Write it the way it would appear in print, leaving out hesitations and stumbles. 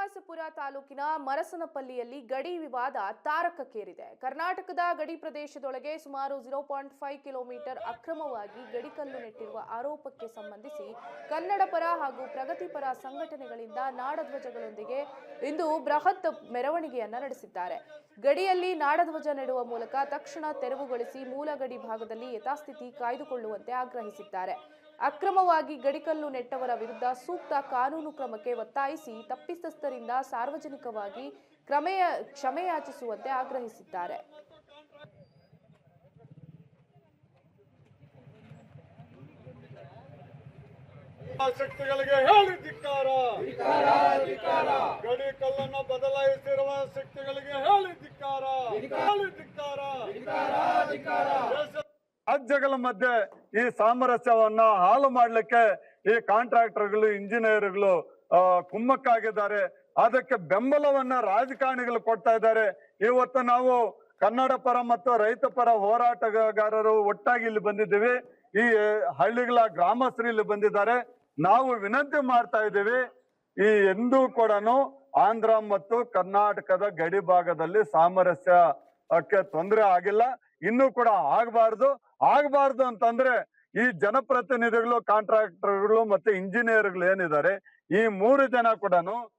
ಶ್ರೀನಿವಾಸಪುರ ತಾಲೂಕಿನ ಮರಸನಪಲ್ಲಿಯಲ್ಲಿ ಗಡಿ ವಿವಾದ ತಾರಕಕ್ಕೇರಿದೆ. ಕರ್ನಾಟಕದ ಗಡಿ ಪ್ರದೇಶದೊಳಗೆ ಸುಮಾರು 0.5 ಕಿಲೋಮೀಟರ್ ಅಕ್ರಮವಾಗಿ ಗಡಿಕಲ್ಲು ನೆಟ್ಟಿರುವ ಆರೋಪಕ್ಕೆ ಸಂಬಂಧಿಸಿ ಕನ್ನಡ ಪರ ಹಾಗೂ ಪ್ರಗತಿಪರ ಸಂಘಟನೆಗಳಿಂದ ನಾಡಧ್ವಜಗಳೊಂದಿಗೆ ಇಂದು ಬೃಹತ್ ಮೆರವಣಿಗೆಯನ್ನ ನಡೆಸಿದ್ದಾರೆ. ಗಡಿಯಲ್ಲಿ ನಾಡಧ್ವಜ ನೆಡುವ ಮೂಲಕ ತಕ್ಷಣ ತೆರವುಗೊಳಿಸಿ ಮೂಲ ಗಡಿ ಭಾಗದಲ್ಲಿ ಯಥಾಸ್ಥಿತಿ ಕಾಯ್ದುಕೊಳ್ಳುವಂತೆ ಆಗ್ರಹಿಸಿದ್ದಾರೆ. ಅಕ್ರಮವಾಗಿ ಗಡಿಕಲ್ಲು ನೆಟ್ಟವರ ವಿರುದ್ಧ ಸೂಕ್ತ ಕಾನೂನು ಕ್ರಮಕ್ಕೆ ಒತ್ತಾಯಿಸಿ ತಪ್ಪಿತಸ್ಥರಿಂದ ಸಾರ್ವಜನಿಕವಾಗಿ ಕ್ಷಮೆಯಾಚಿಸುವಂತೆ ಆಗ್ರಹಿಸಿದ್ದಾರೆ. ಶಕ್ತಿಗಳಿಗೆ ಹೇಳಿ ಧಿಕ್ಕಾರ, ಗಡಿ ಕಲ್ಲನ್ನು ಬದಲಾಯಿಸಿರುವ ಶಕ್ತಿಗಳಿಗೆ ಹೇಳಿ ಧಿಕ್ಕಾರ, ರಾಜ್ಯಗಳ ಮಧ್ಯೆ ಈ ಸಾಮರಸ್ಯವನ್ನ ಹಾಳು ಮಾಡ್ಲಿಕ್ಕೆ ಈ ಕಾಂಟ್ರಾಕ್ಟರ್ಗಳು ಇಂಜಿನಿಯರ್ಗಳು ಕುಮ್ಮಕ್ಕಾಗಿದ್ದಾರೆ. ಅದಕ್ಕೆ ಬೆಂಬಲವನ್ನ ರಾಜಕಾರಣಿಗಳು ಕೊಡ್ತಾ ಇದ್ದಾರೆ. ಇವತ್ತು ನಾವು ಕನ್ನಡ ಪರ ಮತ್ತು ರೈತ ಪರ ಹೋರಾಟಗಾರರು ಒಟ್ಟಾಗಿ ಇಲ್ಲಿ ಬಂದಿದ್ದೀವಿ. ಈ ಹಳ್ಳಿಗಳ ಗ್ರಾಮಸ್ಥರು ಇಲ್ಲಿ ಬಂದಿದ್ದಾರೆ. ನಾವು ವಿನಂತಿ ಮಾಡ್ತಾ ಇದ್ದೀವಿ, ಈ ಎಂದೂ ಕೂಡ ಆಂಧ್ರ ಮತ್ತು ಕರ್ನಾಟಕದ ಗಡಿ ಭಾಗದಲ್ಲಿ ಸಾಮರಸ್ಯಕ್ಕೆ ತೊಂದರೆ ಆಗಿಲ್ಲ, ಇನ್ನೂ ಕೂಡ ಆಗಬಾರ್ದು ಅಂತಂದ್ರೆ ಈ ಜನಪ್ರತಿನಿಧಿಗಳು, ಕಾಂಟ್ರಾಕ್ಟರ್ಗಳು ಮತ್ತೆ ಇಂಜಿನಿಯರ್ಗಳು ಏನಿದ್ದಾರೆ, ಈ ಮೂರು ಜನ ಕೂಡ